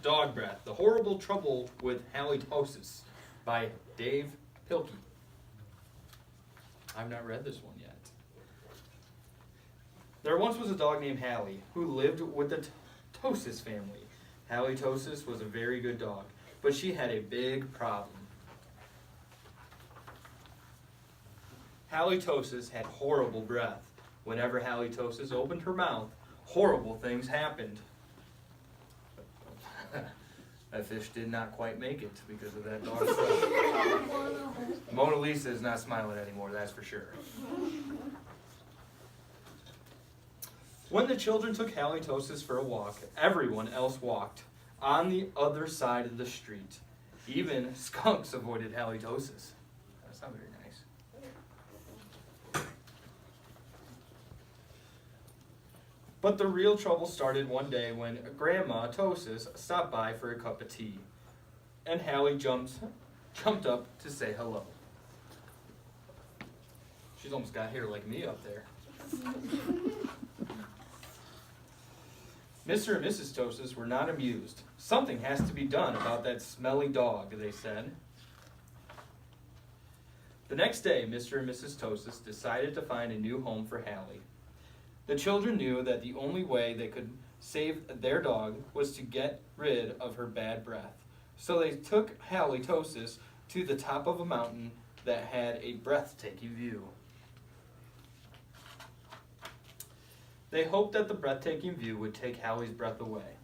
Dog Breath, The Horrible Trouble with Halitosis by Dave Pilkey. I've not read this one yet. There once was a dog named Hallie who lived with the Tosis family. Halitosis was a very good dog, but she had a big problem. Halitosis had horrible breath. Whenever Halitosis opened her mouth, horrible things happened. That fish did not quite make it because of that dog's breath. Mona Lisa is not smiling anymore, that's for sure. When the children took Halitosis for a walk, everyone else walked on the other side of the street. Even skunks avoided Halitosis. That's not very nice. But the real trouble started one day when Grandma Tosis stopped by for a cup of tea, and Hallie jumped up to say hello. She's almost got hair like me up there. Mr. and Mrs. Tosis were not amused. Something has to be done about that smelly dog, they said. The next day, Mr. and Mrs. Tosis decided to find a new home for Hallie. The children knew that the only way they could save their dog was to get rid of her bad breath. So they took Halitosis to the top of a mountain that had a breathtaking view. They hoped that the breathtaking view would take Hallie's breath away,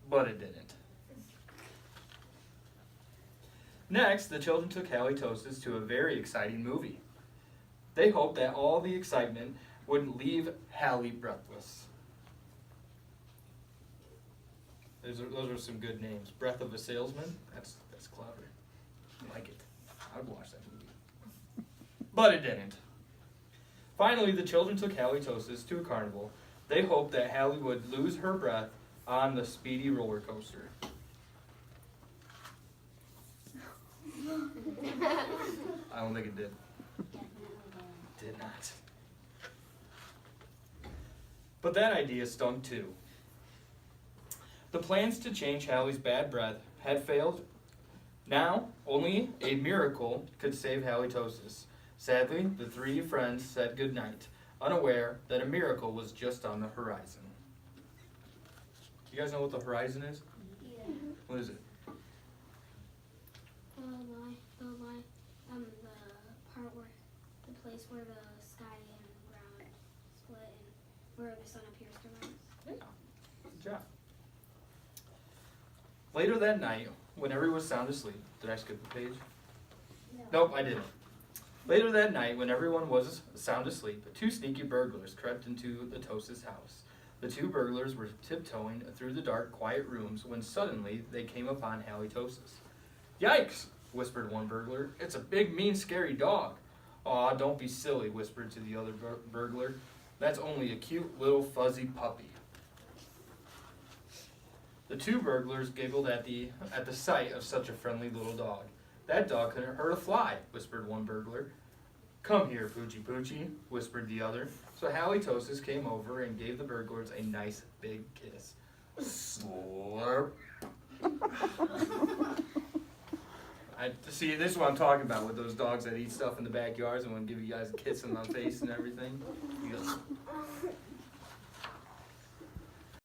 but it didn't. Next, the children took Halitosis to a very exciting movie. They hoped that all the excitement would leave Hallie breathless. Those are some good names. Breath of a Salesman, that's clever. I like it. I would watch that movie. But it didn't. Finally, the children took Halitosis to a carnival. They hoped that Hallie would lose her breath on the speedy roller coaster. I don't think it did. Did not. But that idea stunk too. The plans to change Hallie's bad breath had failed. Now, only a miracle could save Halitosis. Sadly, the three friends said goodnight, unaware that a miracle was just on the horizon. You guys know what the horizon is? Yeah. What is it? The part where, the place where the sky and ground split and where the sun appears to rise. Yeah. Good job. Later that night, when everyone was sound asleep, did I skip a page? No. Nope, I didn't. Later that night, when everyone was sound asleep, two sneaky burglars crept into the Tosis house. The two burglars were tiptoeing through the dark, quiet rooms when suddenly they came upon Halitosis. "Yikes!" whispered one burglar. "It's a big, mean, scary dog." "Aw, don't be silly," whispered to the other burglar. "That's only a cute little fuzzy puppy." The two burglars giggled at the sight of such a friendly little dog. "That dog couldn't hurt a fly," whispered one burglar. "Come here, Poochie Poochie," whispered the other. So Halitosis came over and gave the burglars a nice big kiss. Slurp. See, this is what I'm talking about with those dogs that eat stuff in the backyards and want to give you guys a kiss on the face and everything. You go,